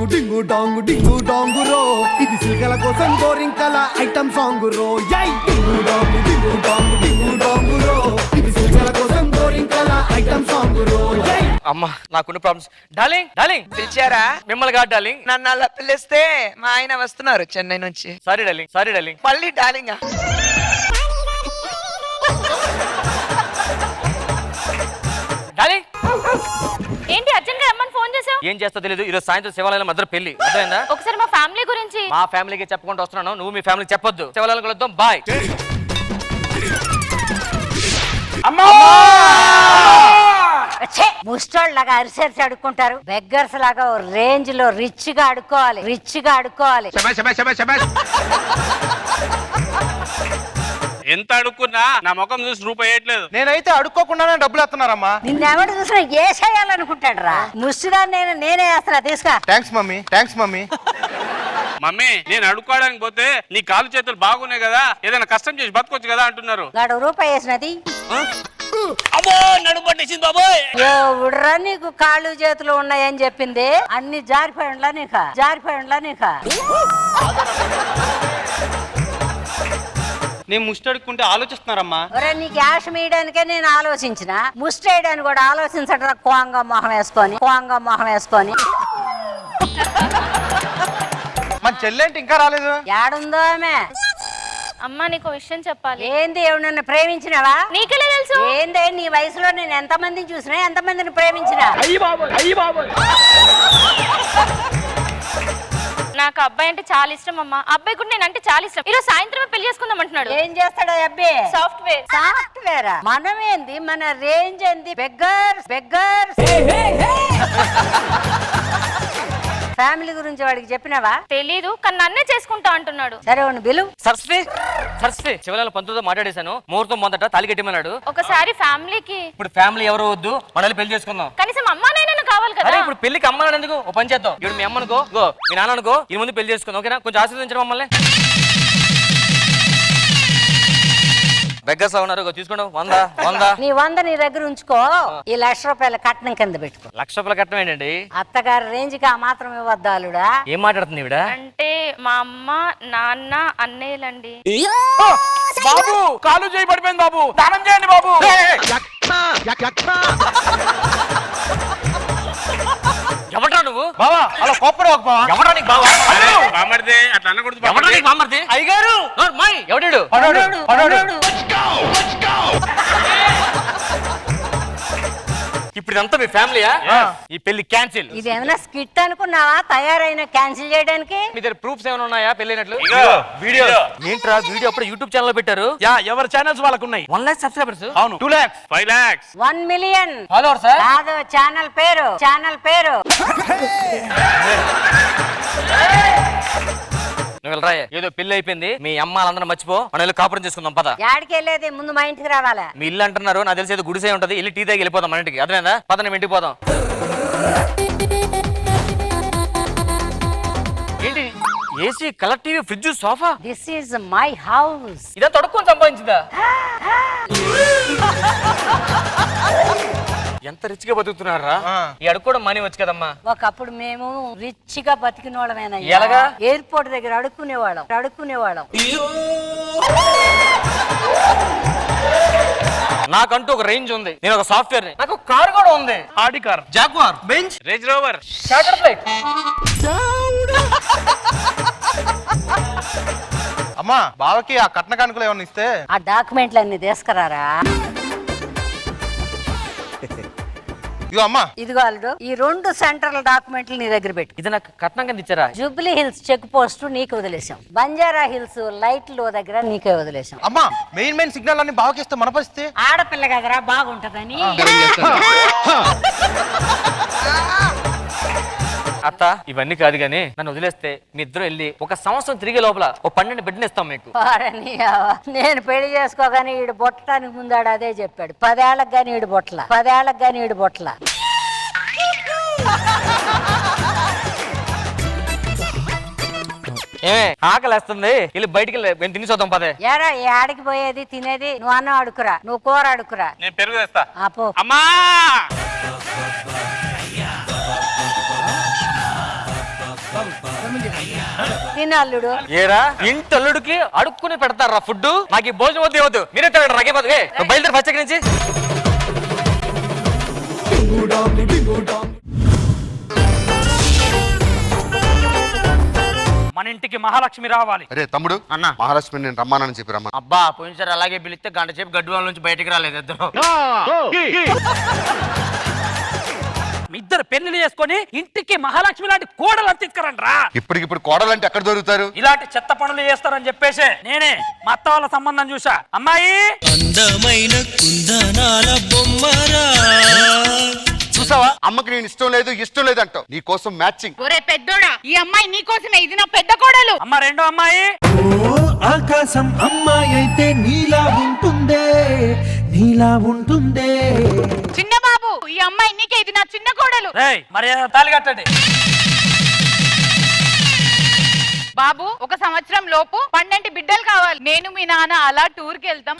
డాంగు డింగు డాంగు డింగు డాంగు రో ఇది సిల్కల కోసం గోరింకల ఐటమ్ సాంగ్ రో యై డింగు డాంగు డింగు డాంగు డింగు డాంగు రో ఇది సిల్కల కోసం గోరింకల ఐటమ్ సాంగ్ రో యై అమ్మా నాకున్న ప్రాబ్లమ్స్. డార్లింగ్ డార్లింగ్ పిలిచారా? మిమ్మల్ని కాదు డార్లింగ్. నన్ను అలా పిలిస్తే మా ఆయన వస్తున్నారు చెన్నై నుంచి. Sorry darling, sorry darling. మళ్ళీ డార్లింగ్ డార్లింగ్ ఏంటి అర్జెంట్ గా రమ్మని ఫోన్ చేసావు? ఏం చేస్తా తెలియదు. ఈరోజు సాయంత్రం శివాలయంలో మధ్య పెళ్లి అర్థమైందా? ఒకసారి మా ఫ్యామిలీ గురించి. మా ఫ్యామిలీకి చెప్పుకుంటూ వస్తున్నాను, నువ్వు మీ ఫ్యామిలీకి చెప్పొద్దు. శివాలయం కలుద్దాం, బాయ్. ముస్టోళ్ళగా అరిసరిసి అడుక్కుంటారు, బెగ్గర్స్ లాగా రేంజ్ లో రిచ్ గా అడుక్కోవాలి, రిచ్ గా అడుక్కోవాలి. ఎంత అడుక్కున్నా నా ముఖం చూసి రూపాయి వేయట్లేదు. నేనైతే అడుక్కోకుండానే డబ్బులు ఎత్తున్నారమ్మా. నిన్నెవడు చూసినా ఏసేయాలనుకుంటాడు రా. ముస్టిదా నేనే వేస్తున్నా, తీసుకా. Thanks mummy, thanks mummy. Mummy నేను అడుక్కోవడానికి పోతే నీ కాలు చేతులు బాగున్నాయి కదా, ఏదైనా కష్టం చేసి బతకొచ్చు కదా అంటున్నారు. గాడు రూపాయి వేసినది అమ్మో నడుము పట్టేసింది బాబోయ్. ఎవడురా నీకు కాళ్ళు చేతులు ఉన్నాయని చెప్పింది? అన్ని జారిపోయిండ్లా నీక, జారిపోయిండ్లా నీక. నేను ముష్టి అడుక్కుంటే ఆలోచిస్తున్నారమ్మా. ఒరే నీ క్యాష్ మీయడానికే నేను ఆలోచించిన, ముష్టి వేయడానికి కూడా ఆలోచించట. కోంగ మొహం వేసుకొని, కోంగ మొహం వేసుకొని. మన చెల్లెంటి ఇంకా రాలేదు. యాడుందో ఆమె? అమ్మా నీకు విషయం చెప్పాలి. ఏంది, ఎవడన్నా ప్రేమించినావా? నీకెలా తెలుసు? ఏందే నీ వయసులో నేను ఎంత మందిని చూసినా, ఎంత మందిని ప్రేమించినా. నాకు అబ్బాయి అంటే చాలా ఇష్టం అమ్మా. అబ్బాయి కూడా నేను అంటే చాలా ఇష్టం. ఈరోజు సాయంత్రమే పెళ్లి చేసుకుందాం అంటున్నాడు. ఏం చేస్తాడా అబ్బాయి? సాఫ్ట్వేర్. సాఫ్ట్వేరా? మనం ఏంది, మన రేంజ్ ఏంది? Beggars, beggars. ఫ్యామిలీ గురించి వాడికి చెప్పినావా? తెలీదు, కానీ నన్నే చేసుకుంటా అంటున్నాడు. సరే వాడిని బిలు. సరస్వతి సరస్వతి శివాలయంలో పంతులతో మాట్లాడేశాను. ముహూర్తం మొదట తాళి కట్టమన్నాడు. ఒకసారి ఫ్యామిలీకి. ఇప్పుడు ఫ్యామిలీ ఎవరు వద్దు, మనల్ని పెళ్లి చేసుకుందాం. కనీసం అమ్మా నాయన కావాలి కదా. అరే ఇప్పుడు పెళ్లికి అమ్మ ఎందుకు? ఓ పని చేద్దాం. ఇప్పుడు మీ అమ్మనుకో, గో మీ నాన్ననుకో, ఈ ముందు పెళ్లి చేసుకుందాం. ఓకేనా? కొంచెం ఆశీర్వదించడం మమ్మల్ని. బెగ్గర్స్ ఉన్నారు, తీసుకోండి. 100 100. నీ 100 నీ దగ్గర ఉంచుకో. ఈ 1,00,000 రూపాయల కట్నం కింద పెట్టుకో. 1,00,000 రూపాయల కట్నం ఏంటండి? అత్తగారి రేంజ్ కి ఆ మాత్రం ఇవ్వద్దాలుడా. ఏం మాట్లాడుతుంది ఈవిడ? అంటే మా అమ్మ నాన్న అన్నయ్యలండి. బాబు కాలు చేయి పడిపోయింది బాబు, దానం చేయండి బాబు. ఎవడ్రా నువ్వు? బావా అలా కోపడు బావా. ఎవడ్రా నీకు బావ? బామర్దే అట్లా అనకూడదు ఎవడ్రా బామర్దే. నీకు బామ్మర్ది? అయ్యగారు మై ఎవడాడు? పడోడు. ఇప్పుడు ఇదంతా మీ ఫ్యామిలీయా? ఈ పెళ్లి క్యాన్సిల్. ఇది ఏమైనా స్కిట్ అనుకున్నావా తయారైన క్యాన్సిల్ చేయడానికి? మీ దగ్గర ప్రూఫ్స్ ఏమైనా ఉన్నాయా పెళ్ళైనట్లు? వీడియో ఏంట్రా వీడియో అప్పుడు యూట్యూబ్ ఛానల్ లో పెట్టారు. ఎవరి ఛానల్స్ వాళ్ళకు ఉన్నాయి. 1 lakh సబ్స్క్రైబర్స్. అవును 2 lakhs 5 lakhs 1 million followers sir. కాదు, ఛానల్ పేరు, ఛానల్ పేరు. నువ్వు వెళ్ళరా, ఏదో పెళ్లి అయిపోయింది, మీ అమ్మ వాళ్ళందరూ మర్చిపో, మనం వెళ్ళి కాపురం చేసుకుందాం పద. యాడికి వెళ్ళేది? ముందు మా ఇంటికి రావాలా? మీ ఇల్లు అంటున్నారు, నాకు తెలిసి ఏదో గుడిసే ఉంటది, వెళ్ళి టీ తాగి వెళ్ళిపోదాం మన ఇంటికి. అర్థమైందా? పద నేను ఇంటికి పోదాం. ఏంటి AC, colour TV, fridge, sofa? This is my house. ఇదా తొడుక్కొని సంపాదించిందా? ఎంత రిచ్ గా బతుకుతున్నారా? ఈ అడుక్కోవడం మనీ వచ్చు కదమ్మా. ఒకప్పుడు మేము రిచ్ గా బతికిన వాళ్ళమేనా? ఎలాగా? ఎయిర్పోర్ట్ దగ్గర అడుక్కునేవాళ్ళం. నాకంటూ ఒక రేంజ్ ఉంది, నేను ఒక సాఫ్ట్వేర్ ని, నాకు కార్ కూడా ఉంది. Audi car, jaguar, bench, range rover, charter flight. అమ్మా బావకి ఆ కట్న కానుకలు ఏమన్నా ఇస్తే. ఆ డాక్యుమెంట్లు అన్ని తీసుకురారా. ఇగో అమ్మా. ఇదిగో అల్లుడు, ఈ 2 సెంట్రల్ డాక్యుమెంట్లు నీ దగ్గర పెట్టు. ఇది నాకు కట్నం కింద ఇచ్చారా? జూబ్లీ హిల్స్ చెక్ పోస్ట్ నీకు వదిలేసాం, బంజారా హిల్స్ లైట్లు దగ్గర నీకే వదిలేసాం. అమ్మా మెయిన్ సిగ్నల్ అన్ని బావకిస్తే మన పరిస్థితి. ఆడపిల్ల కదరా, బాగుంటదని. అత్త ఇవన్నీ కాదు గానీ నన్ను వదిలేస్తే మీ ఇద్దరు వెళ్ళి 1 సంవత్సరం తిరిగే లోపల ఓ 12 బిడ్డలు ఇస్తాం మీకు. నేను పెళ్లి చేసుకోగానే ఈడు బొట్టడానికి ముందాడు అదే చెప్పాడు. 10 ఏళ్ళకి గానీ ఈడు బొట్టల. ఏమే ఆకలేస్తుంది, వెళ్ళి బయటికి వెళ్ళి తిని చూద్దాం పదే. ఏరా ఈ ఆడికి పోయేది తినేది? నువ్వు అన్నం అడుకురా, నువ్వు కూర అడుకురా. నేను పెరుగు తెస్తా. ఆపో. అమ్మా తినల్లుడు ఏరా ఇంటి అల్లుడికి అడుక్కుని పెడతారా ఫుడ్ నాకు ఈ భోజనం వద్దు వద్దు మీరే తినండి నాకే పోదు బయలుదేరి ఫస్ట్ నుంచి డింగు డాంగు డింగు డాంగు. మన ఇంటికి మహాలక్ష్మి రావాలి. అరే తమ్ముడు అన్న. మహాలక్ష్మి నేను రమ్మానని చెప్పి రమ్మా. అబ్బా పోయినసారి అలాగే పిలిస్తే గంట సేపు గడ్డి నుంచి బయటికి రాలేదు ఇద్దరు. మీ ఇద్దరు పెళ్లి చేసుకొని ఇంటికి మహాలక్ష్మి లాంటి కోడలు తీసుకురండి రా. ఇప్పటికిప్పుడు కోడలంటే ఎక్కడ దొరుకుతారు? ఇలాంటి చెత్త పనులు చేస్తారని చెప్పేసి నేనే మా అత్త వాళ్ళ సంబంధం చూసా. అమ్మాయి అందమైన కుందనాల బొమ్మరా. చూసావా అమ్మకి నేను ఇష్టం లేదు అంటావు. నీ కోసం మ్యాచింగ్. ఒరే పెద్దోడా ఈ అమ్మాయి నీ కోసమే, ఇది నా పెద్ద కోడలు. అమ్మ రెండో అమ్మాయి ఓ ఆకాశం అమ్మాయి అయితే నీలా ఉంటుందే. చిన్న బాబు ఈ అమ్మాయి నీకే, ఇది నా చిన్న కోడలు. రేయ్ మర్యాద తాళి కట్టండి. బాబు 1 సంవత్సరం లోపు 12 బిడ్డలు కావాలి. నేను మీ నాన్న అలా టూర్ కి వెళ్తాం.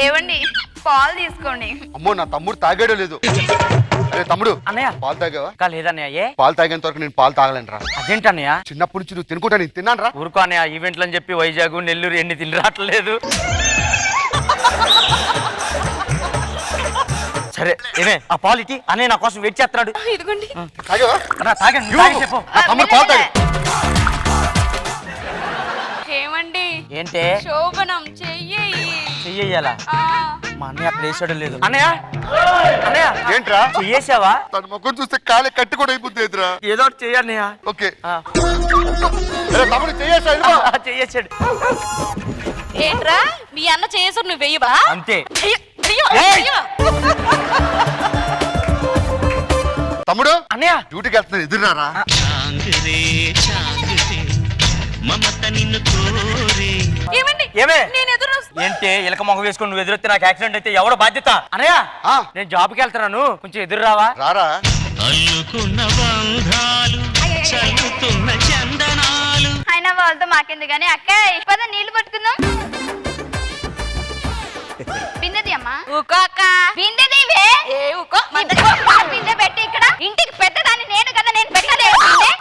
ఏవండి పాలు తీసుకోండి. అమ్మో నా తమ్ముడు తాగాడో లేదు. అరే తమ్ముడు అన్నయ్య పాలు తాగావా? ఇంకా లేదన్నయ్య. పాలు తాగేంత వరకు నేను పాలు తాగలేనురా. అదేంటన్నయ్య? చిన్నప్పటి నుంచి నువ్వు తినుకుంటా నేను తిన్నాను రా. ఊరుకో అన్నయ్య, ఈవెంట్లు అని చెప్పి వైజాగ్ నెల్లూరు ఎన్ని తిని రావట్లేదు. సరే ఏమే ఆ పాలు ఇటీ అన్నయ్య నా కోసం వెయిట్ చేస్తున్నాడు. ఇదిగోండి. తాగావా? అన్న తాగండి తాగి చెప్పు. నా తమ్ముడు పాలు తాగా. ఏమండి ఏంటే శోభనం చెయ్యి. చెయ్యాలా? మా అన్నయ్య అక్కడ వేసాడు లేదు. అన్నయ్య అన్నయ్య ఏంట్రా చెయ్యేసావా? తన ముఖం చూస్తే కాలే కట్టి కూడా అయిపోతుంది ఎదురా. ఏదో ఒకటి చెయ్యన్నయ్య. ఓకే అరే తమ్ముడు చేయేసా? చెయ్యేసాడు. ఏంట్రా మీ అన్న చేసారు నువ్వు వెయ్యవా? అంతే. ఏయ్! తమ్ముడు అన్నయ్య డ్యూటీకి వెళ్తున్నా ఎదురురారా. చాంగురే చాంగురే మమత నిన్ను కోరే. ఏమండి ఏమే నేను ఎదురు ఏంటి ఎలక మొహం వేసుకొని నువ్వు ఎదురొస్తే నాకు యాక్సిడెంట్ అయితే ఎవరో బాధ్యత? అన్నయ్య ఆ. నేను జాబ్కి వెళ్తున్నాను, కొంచెం ఎదురు రావా? రారా. అల్లుకున్న బంధాలు చల్లుతున్న చందనాలు. అయినా వాళ్ళతో మాకెందుకు కానీ అక్క పద నీళ్లు పట్టుకుందాం. బిందెది అమ్మా. ఊకో అక్క. బిందెదివే. ఏ ఊకో. బిందె పెట్టి ఇక్కడ ఇంటికి పెద్దదాన్ని నేను కదా, నేను పెట్టలేదు బిందె.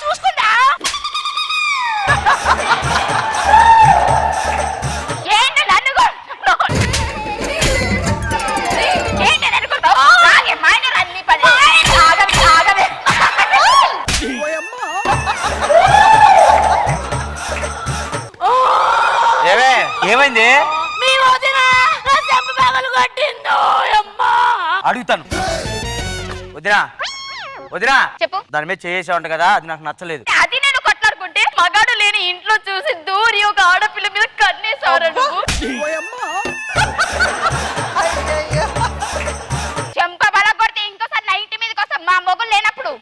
చూసుకుంటా. ఏంటి నన్ను ఏంటి అనుకుంటావు? నాకే మైనర్ అన్ని పని. ఆగవే ఆగవే. ఏమే ఏమైంది? మీ వదిన నా చెంప పగలు కొట్టిందో అమ్మా. అడుగుతాను. వదినా వదినా చెప్పు. దాని మీద చేసావంట కదా, అది నాకు నచ్చలేదు. అది నేను కొట్లాడుకుంటే మగాడు లేని ఇంట్లో చూసి దూరి ఒక ఆడపిల్ల మీద కన్నేసారు నువ్వు. చెంప బల కొడితే ఇంకోసారి నైట్ మీదకి వస్తాం మా మొగులు లేనప్పుడు.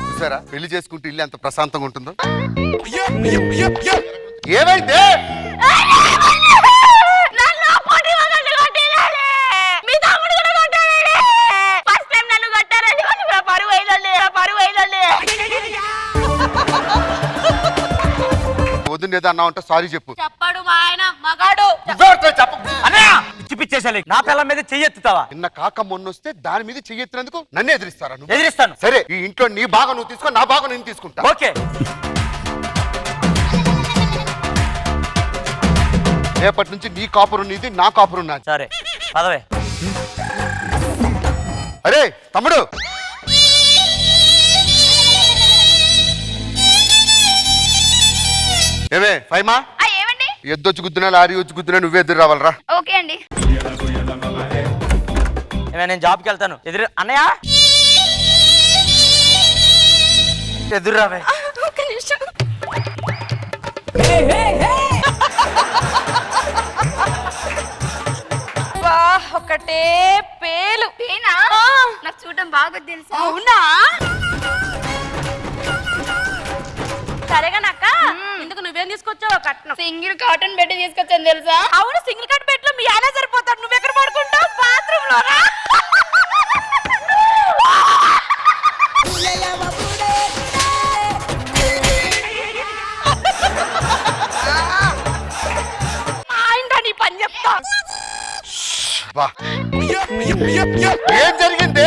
చూసారా పెళ్లి చేసుకుంటే ఇల్లు ఎంత ప్రశాంతంగా ఉంటుందో. ఏమైంది? నన్ను పోటీ మగాడిని కొట్టేయాలి. మీ తమ్ముడు కూడా కొట్టాడు. ఫస్ట్ టైం నన్ను కొట్టారని పరువు వేయాలి. వదిన ఏదో అన్నావంటే సారీ చెప్పు. చెప్పాడు మా ఆయన మగాడు. పిచ్చి పిచ్చేసాలి. నా పిల్లల మీద చెయ్యెత్తుతావా? నిన్న కాక మొన్నొస్తే దాని మీద చెయ్యెత్తినందుకు నన్ను ఎదిరిస్తారా నువ్వు? ఎదిరిస్తాను. సరే ఈ ఇంట్లో నీ భాగం నువ్వు తీసుకో, నా భాగం నేను తీసుకుంటా. ఓకే. రేపటి నుంచి నీ కాపురం నీది, నా కాపురం నాది. సరే పదవే. అరే తమ్ముడు ఏమే ఫైమా ఏమండి ఎద్దొచ్చి గుద్దునా లారీ వచ్చి గుద్దునా నువ్వే ఎదురు రావాలరా. ఓకే అండి. ఏమే నేను జాబ్కి వెళ్తాను. ఎదురు అన్నయ్య ఎదురు రావే. ఒక నిమిషం. ఒకటే పేలు. పేనా? నాకు చూడటం బాగా తెలుసు. అవునా? సరేగానక్క ఇందుకు నువ్వేం తీసుకొచ్చావు? కట్నం సింగిల్ కాటన్ బెడ్ తీసుకొచ్చాను తెలుసా? అవును సింగిల్ కాటన్ బెడ్ లో మీ ఆయన సరిపోతాడు. నువ్వు ఎక్కడ పడుకుంటావు? బాత్రూమ్ లోనా? మా ఆయన నీ పని చెప్తా. వా. ఏం జరిగింది?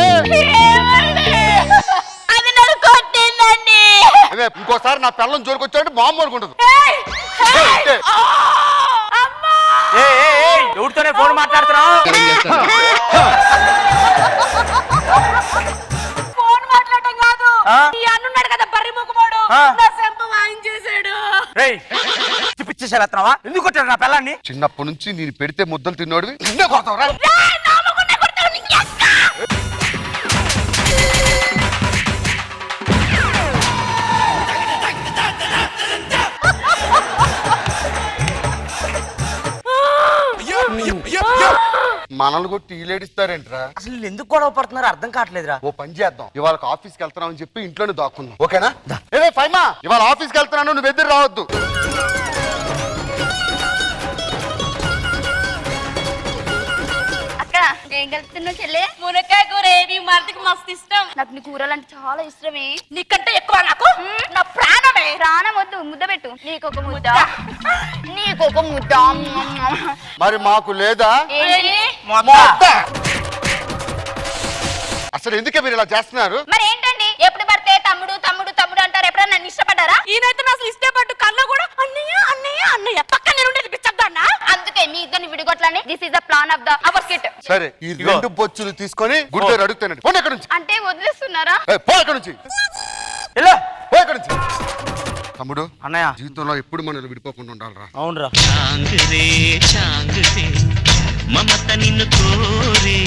అది నన్ను కొట్టిందండి. అదే ఇంకోసారి నా పిల్లని జోలికొచ్చాడంటే మామూలుగా ఉండదు. ఎవరితోనే ఫోన్ మాట్లాడుతున్నావు? ఫోన్ మాట్లాడటం కాదు, ఈ అన్నున్నాడు కదా బర్రి ముఖమోడు, నా సెంప వాయించేశాడు. రేయ్ పిచ్చేసేస్తున్నావా? ఎందుకు కొట్టాడు నా పిల్లాన్ని? చిన్నప్పటి నుంచి నేను పెడితే ముద్దలు తిన్నాడు నిన్నే కొడతావురా? మనల్ని కొట్టి ఈలేడిస్తారేంట్రా? అసలు ఎందుకు గొడవ పడుతున్నారో అర్థం కావట్లేదురా. ఓ పని చేద్దాం, ఇవాళ ఆఫీస్కి వెళ్తున్నాం అని చెప్పి ఇంట్లోనే దాక్కుందాం. ఓకేనా? ఏ ఫైమా, ఇవాళ ఆఫీస్కి వెళ్తున్నాను, నువ్వు ఎదురు రావద్దు. అక్క ఏం కలుపుతున్నావు చెల్లె? మునక్కాయ కూర. నీ మరిదికి మస్తు ఇష్టం. నాకు నీ కూరలు అంటే చాలా ఇష్టమే. నీకంటే ఎక్కువ నాకు నా ప్రాణమే. ప్రాణం వద్దు, ముద్ద పెట్టు. నీకొక ముద్ద, నీకొక ముద్ద. మరి మాకు లేదా? అసలు ఎందుకే మీరు ఇలా చేస్తున్నారు? మరి ఏంటండి ఎప్పుడు పడితే తమ్ముడు తమ్ముడు తమ్ముడు అంటారు? ఎప్పుడన్నా నన్ను ఇష్టపడ్డారా? ఈయనైతే అసలు ఇష్టపడ్డు కళ్ళ కూడా అన్నయ్య అన్నయ్య అన్నయ్య పక్కన ఉండేది పిచ్చొద్దన్నా. అందుకే మీ ఇద్దరిని విడిగొట్లని this is the plan of the our kit. సరే, ఈ రెండు బొచ్చులు తీసుకొని గుడ్డేరు అడుగుతానండి. పోనీ ఎక్కడి నుంచి? అంటే వదిలేస్తున్నారా? పో ఎక్కడి నుంచి, ఎలా పో ఎక్కడి నుంచి. తమ్ముడు అన్నయ్య, జీవితంలో ఎప్పుడు మనల్ని విడిపోకుండా ఉండాలిరా. అవునరా. చాంగురే చాంగురే మమత నిన్ను కోరే